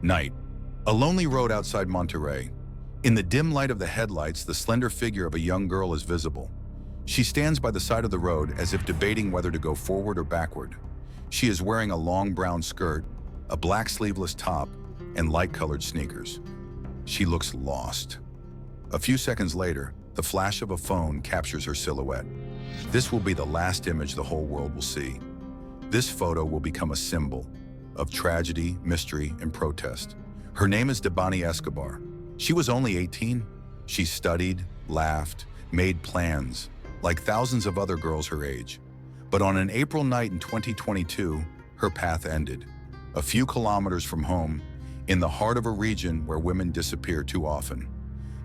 Night. A lonely road outside Monterrey. In the dim light of the headlights, the slender figure of a young girl is visible. She stands by the side of the road as if debating whether to go forward or backward. She is wearing a long brown skirt, a black sleeveless top, and light-colored sneakers. She looks lost. A few seconds later, the flash of a phone captures her silhouette. This will be the last image the whole world will see. This photo will become a symbol of tragedy, mystery, and protest. Her name is Debanhi Escobar. She was only 18. She studied, laughed, made plans, like thousands of other girls her age. But on an April night in 2022, her path ended. A few kilometers from home, in the heart of a region where women disappear too often.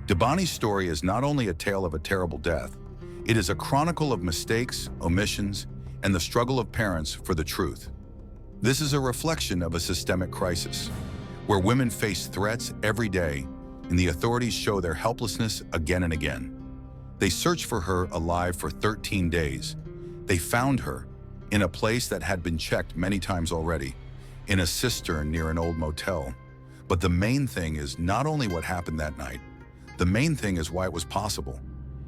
Debanhi's story is not only a tale of a terrible death, it is a chronicle of mistakes, omissions, and the struggle of parents for the truth. This is a reflection of a systemic crisis, where women face threats every day, and the authorities show their helplessness again and again. They searched for her alive for 13 days. They found her in a place that had been checked many times already, in a cistern near an old motel. But the main thing is not only what happened that night, the main thing is why it was possible,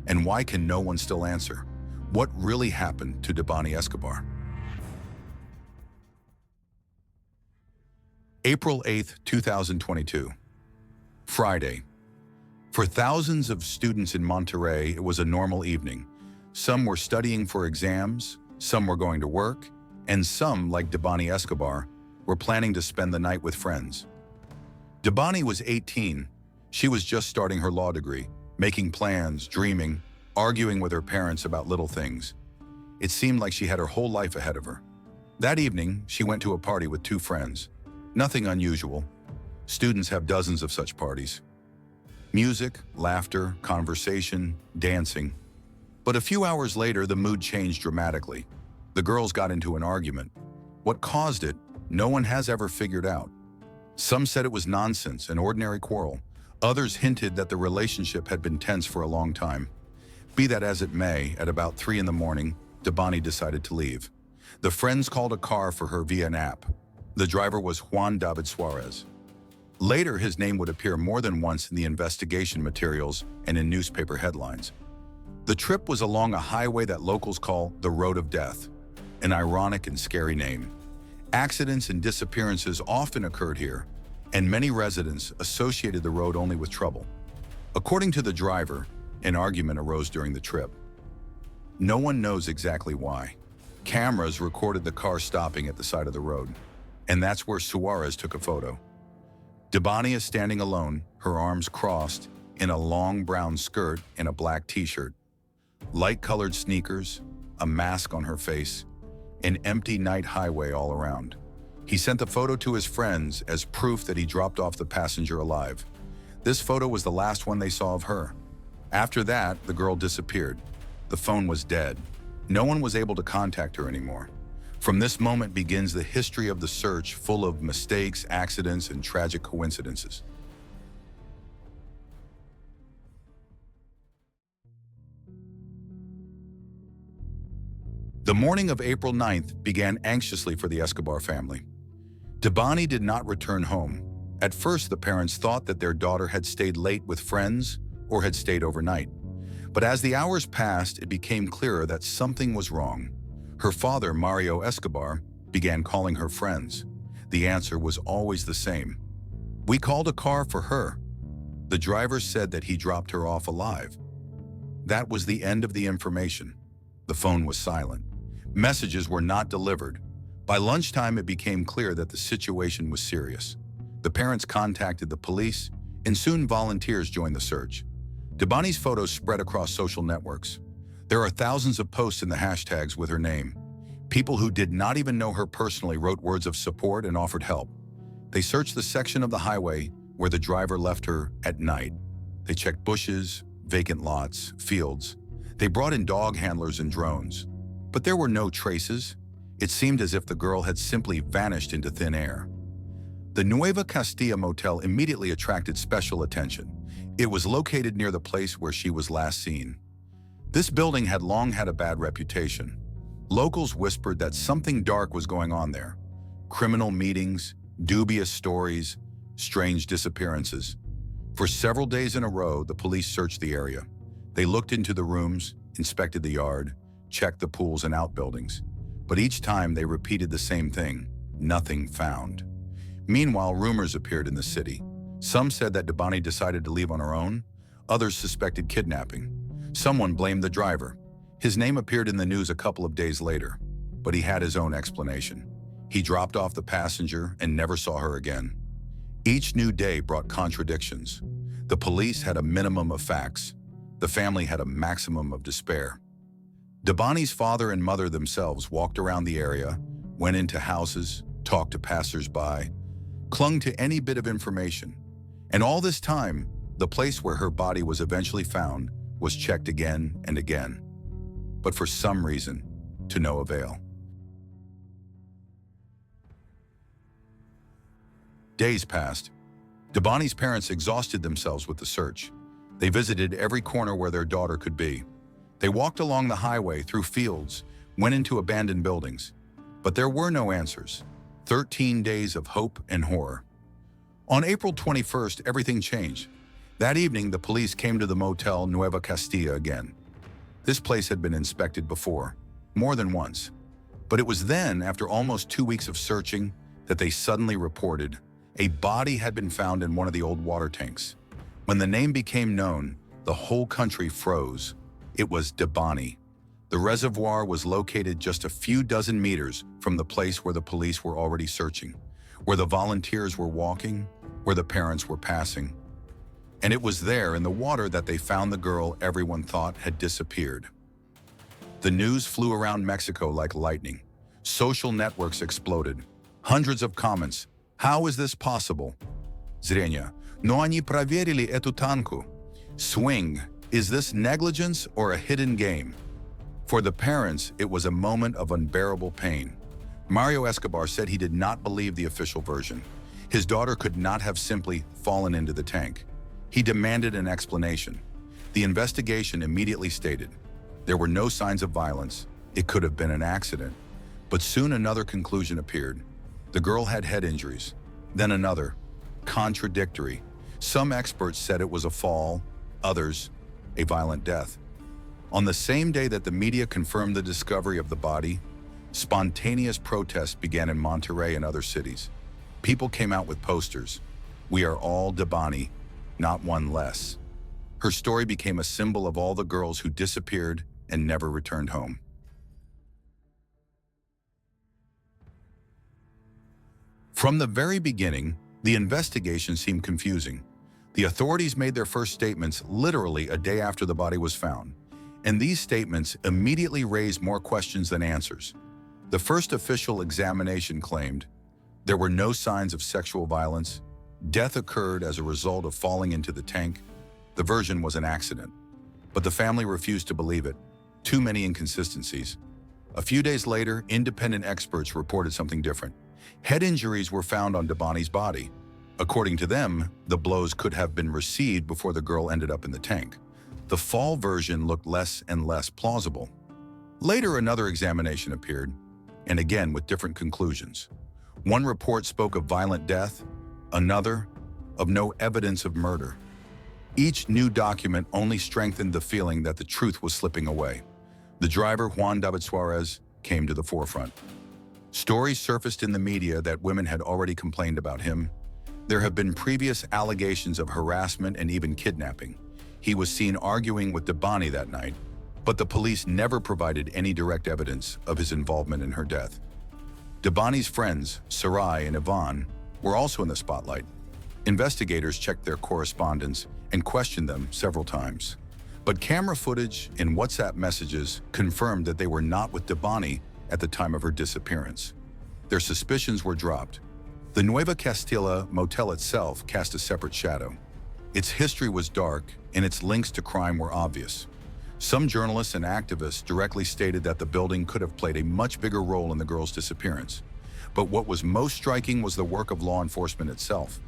and why can no one still answer? What really happened to Debanhi Escobar? April 8, 2022. Friday. For thousands of students in Monterrey, it was a normal evening. Some were studying for exams, some were going to work, and some, like Debanhi Escobar, were planning to spend the night with friends. Debanhi was 18. She was just starting her law degree, making plans, dreaming, arguing with her parents about little things. It seemed like she had her whole life ahead of her. That evening, she went to a party with two friends. Nothing unusual. Students have dozens of such parties. Music, laughter, conversation, dancing. But a few hours later, the mood changed dramatically. The girls got into an argument. What caused it, no one has ever figured out. Some said it was nonsense, an ordinary quarrel. Others hinted that the relationship had been tense for a long time. Be that as it may, at about 3 in the morning, Debanhi decided to leave. The friends called a car for her via an app. The driver was Juan David Suarez. Later, his name would appear more than once in the investigation materials and in newspaper headlines. The trip was along a highway that locals call the Road of Death, an ironic and scary name. Accidents and disappearances often occurred here, and many residents associated the road only with trouble. According to the driver, an argument arose during the trip. No one knows exactly why. Cameras recorded the car stopping at the side of the road, and that's where Suarez took a photo. Debanhi is standing alone, her arms crossed, in a long brown skirt and a black t-shirt. Light-colored sneakers, a mask on her face, an empty night highway all around. He sent the photo to his friends as proof that he dropped off the passenger alive. This photo was the last one they saw of her. After that, the girl disappeared. The phone was dead. No one was able to contact her anymore. From this moment begins the history of the search, full of mistakes, accidents, and tragic coincidences. The morning of April 9th began anxiously for the Escobar family. Debanhi did not return home. At first, the parents thought that their daughter had stayed late with friends or had stayed overnight. But as the hours passed, it became clearer that something was wrong. Her father, Mario Escobar, began calling her friends. The answer was always the same. "We called a car for her." The driver said that he dropped her off alive. That was the end of the information. The phone was silent. Messages were not delivered. By lunchtime, it became clear that the situation was serious. The parents contacted the police, and soon volunteers joined the search. Debanhi's photos spread across social networks. There are thousands of posts in the hashtags with her name. People who did not even know her personally wrote words of support and offered help. They searched the section of the highway where the driver left her at night. They checked bushes, vacant lots, fields. They brought in dog handlers and drones. But there were no traces. It seemed as if the girl had simply vanished into thin air. The Nueva Castilla motel immediately attracted special attention. It was located near the place where she was last seen. This building had long had a bad reputation. Locals whispered that something dark was going on there. Criminal meetings, dubious stories, strange disappearances. For several days in a row, the police searched the area. They looked into the rooms, inspected the yard, checked the pools and outbuildings. But each time they repeated the same thing: nothing found. Meanwhile, rumors appeared in the city. Some said that Debanhi decided to leave on her own. Others suspected kidnapping. Someone blamed the driver. His name appeared in the news a couple of days later, but he had his own explanation. He dropped off the passenger and never saw her again. Each new day brought contradictions. The police had a minimum of facts. The family had a maximum of despair. Debanhi's father and mother themselves walked around the area, went into houses, talked to passers-by, clung to any bit of information. And all this time, the place where her body was eventually found was checked again and again. But for some reason, to no avail. Days passed. Debanhi's parents exhausted themselves with the search. They visited every corner where their daughter could be. They walked along the highway, through fields, went into abandoned buildings. But there were no answers. 13 days of hope and horror. On April 21st, everything changed. That evening, the police came to the motel Nueva Castilla again. This place had been inspected before, more than once. But it was then, after almost 2 weeks of searching, that they suddenly reported a body had been found in one of the old water tanks. When the name became known, the whole country froze. It was Debanhi. The reservoir was located just a few dozen meters from the place where the police were already searching, where the volunteers were walking, where the parents were passing. And it was there in the water that they found the girl everyone thought had disappeared. The news flew around Mexico like lightning. Social networks exploded. Hundreds of comments. How is this possible? Zrenia. No они проверили эту танку. Swing. Is this negligence or a hidden game? For the parents, it was a moment of unbearable pain. Mario Escobar said he did not believe the official version. His daughter could not have simply fallen into the tank. He demanded an explanation. The investigation immediately stated there were no signs of violence. It could have been an accident. But soon another conclusion appeared. The girl had head injuries. Then another, contradictory. Some experts said it was a fall, others, a violent death. On the same day that the media confirmed the discovery of the body, spontaneous protests began in Monterrey and other cities. People came out with posters. We are all Debanhi, not one less. Her story became a symbol of all the girls who disappeared and never returned home. From the very beginning, the investigation seemed confusing. The authorities made their first statements literally a day after the body was found, and these statements immediately raised more questions than answers. The first official examination claimed there were no signs of sexual violence. Death occurred as a result of falling into the tank. The version was an accident. But the family refused to believe it. Too many inconsistencies. A few days later, independent experts reported something different. Head injuries were found on Debanhi's body. According to them, the blows could have been received before the girl ended up in the tank. The fall version looked less and less plausible. Later, another examination appeared, and again with different conclusions. One report spoke of violent death, another of no evidence of murder. Each new document only strengthened the feeling that the truth was slipping away. The driver, Juan David Suarez, came to the forefront. Stories surfaced in the media that women had already complained about him. There have been previous allegations of harassment and even kidnapping. He was seen arguing with Debanhi that night, but the police never provided any direct evidence of his involvement in her death. Debanhi's friends, Sarai and Yvonne, were also in the spotlight. Investigators checked their correspondence and questioned them several times. But camera footage and WhatsApp messages confirmed that they were not with Debanhi at the time of her disappearance. Their suspicions were dropped. The Nueva Castilla motel itself cast a separate shadow. Its history was dark, and its links to crime were obvious. Some journalists and activists directly stated that the building could have played a much bigger role in the girl's disappearance. But what was most striking was the work of law enforcement itself.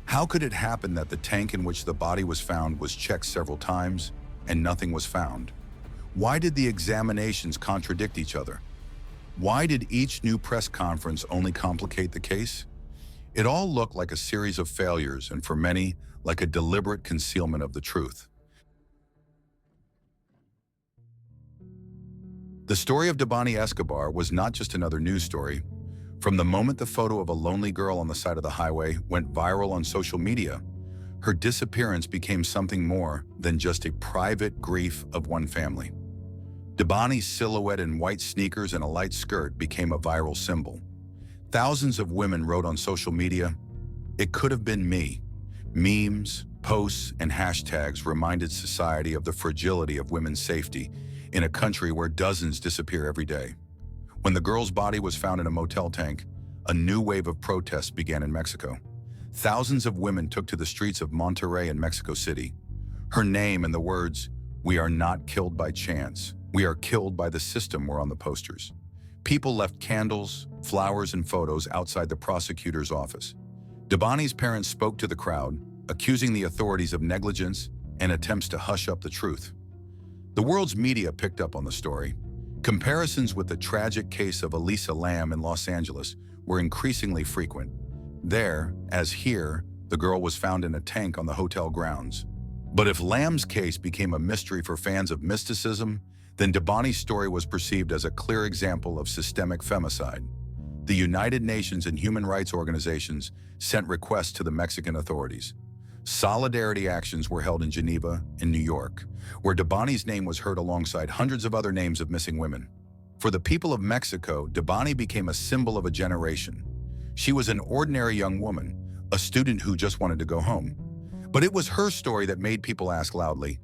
How could it happen that the tank in which the body was found was checked several times and nothing was found? Why did the examinations contradict each other? Why did each new press conference only complicate the case? It all looked like a series of failures, and for many, like a deliberate concealment of the truth. The story of Debanhi Escobar was not just another news story. From the moment the photo of a lonely girl on the side of the highway went viral on social media, her disappearance became something more than just a private grief of one family. Debanhi's silhouette in white sneakers and a light skirt became a viral symbol. Thousands of women wrote on social media, "It could have been me." Memes, posts, and hashtags reminded society of the fragility of women's safety in a country where dozens disappear every day. When the girl's body was found in a motel tank, a new wave of protests began in Mexico. Thousands of women took to the streets of Monterrey and Mexico City. Her name and the words, "We are not killed by chance. We are killed by the system," were on the posters. People left candles, flowers, and photos outside the prosecutor's office. Debanhi's parents spoke to the crowd, accusing the authorities of negligence and attempts to hush up the truth. The world's media picked up on the story. Comparisons with the tragic case of Elisa Lam in Los Angeles were increasingly frequent. There, as here, the girl was found in a tank on the hotel grounds. But if Lam's case became a mystery for fans of mysticism, then Debanhi's story was perceived as a clear example of systemic femicide. The United Nations and human rights organizations sent requests to the Mexican authorities. Solidarity actions were held in Geneva and New York, where Debanhi's name was heard alongside hundreds of other names of missing women. For the people of Mexico, Debanhi became a symbol of a generation. She was an ordinary young woman, a student who just wanted to go home. But it was her story that made people ask loudly,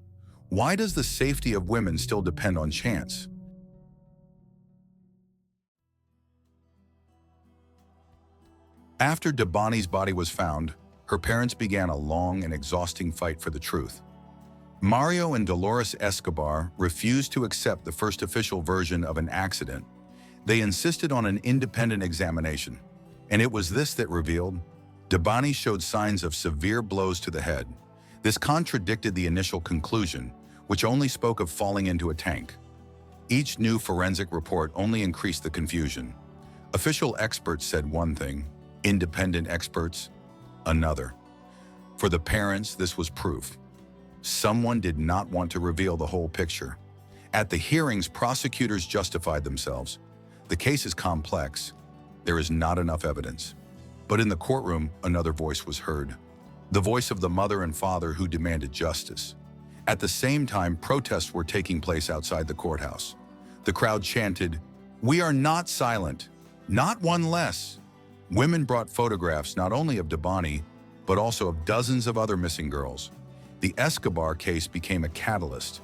why does the safety of women still depend on chance? After Debanhi's body was found, her parents began a long and exhausting fight for the truth. Mario and Dolores Escobar refused to accept the first official version of an accident. They insisted on an independent examination, and it was this that revealed Debanhi showed signs of severe blows to the head. This contradicted the initial conclusion, which only spoke of falling into a tank. Each new forensic report only increased the confusion. Official experts said one thing, independent experts, another. For the parents, this was proof. Someone did not want to reveal the whole picture. At the hearings, prosecutors justified themselves. The case is complex. There is not enough evidence. But in the courtroom, another voice was heard. The voice of the mother and father who demanded justice. At the same time, protests were taking place outside the courthouse. The crowd chanted, "We are not silent, not one less." Women brought photographs not only of Debanhi, but also of dozens of other missing girls. The Escobar case became a catalyst.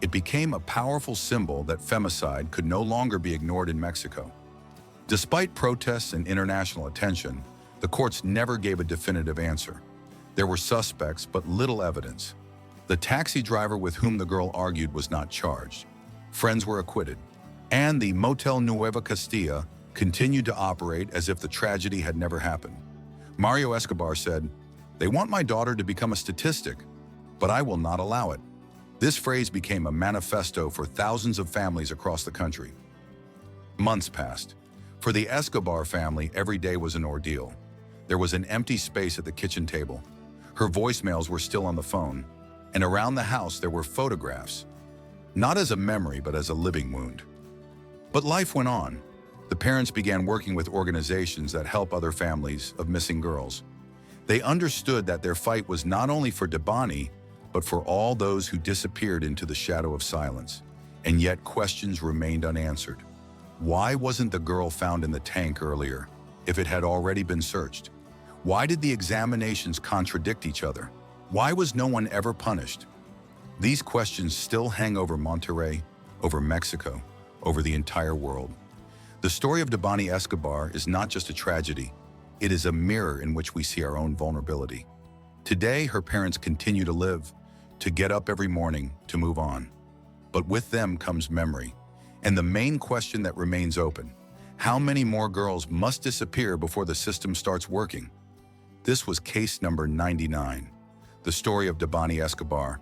It became a powerful symbol that femicide could no longer be ignored in Mexico. Despite protests and international attention, the courts never gave a definitive answer. There were suspects, but little evidence. The taxi driver with whom the girl argued was not charged. Friends were acquitted. And the Motel Nueva Castilla continued to operate as if the tragedy had never happened. Mario Escobar said, "They want my daughter to become a statistic, but I will not allow it." This phrase became a manifesto for thousands of families across the country. Months passed. For the Escobar family, every day was an ordeal. There was an empty space at the kitchen table. Her voicemails were still on the phone, and around the house there were photographs, not as a memory, but as a living wound. But life went on. The parents began working with organizations that help other families of missing girls. They understood that their fight was not only for Debanhi, but for all those who disappeared into the shadow of silence. And yet questions remained unanswered. Why wasn't the girl found in the tank earlier, if it had already been searched? Why did the examinations contradict each other? Why was no one ever punished? These questions still hang over Monterrey, over Mexico, over the entire world. The story of Debanhi Escobar is not just a tragedy. It is a mirror in which we see our own vulnerability. Today, her parents continue to live, to get up every morning, to move on. But with them comes memory. And the main question that remains open, how many more girls must disappear before the system starts working? This was case number 99, the story of Debanhi Escobar,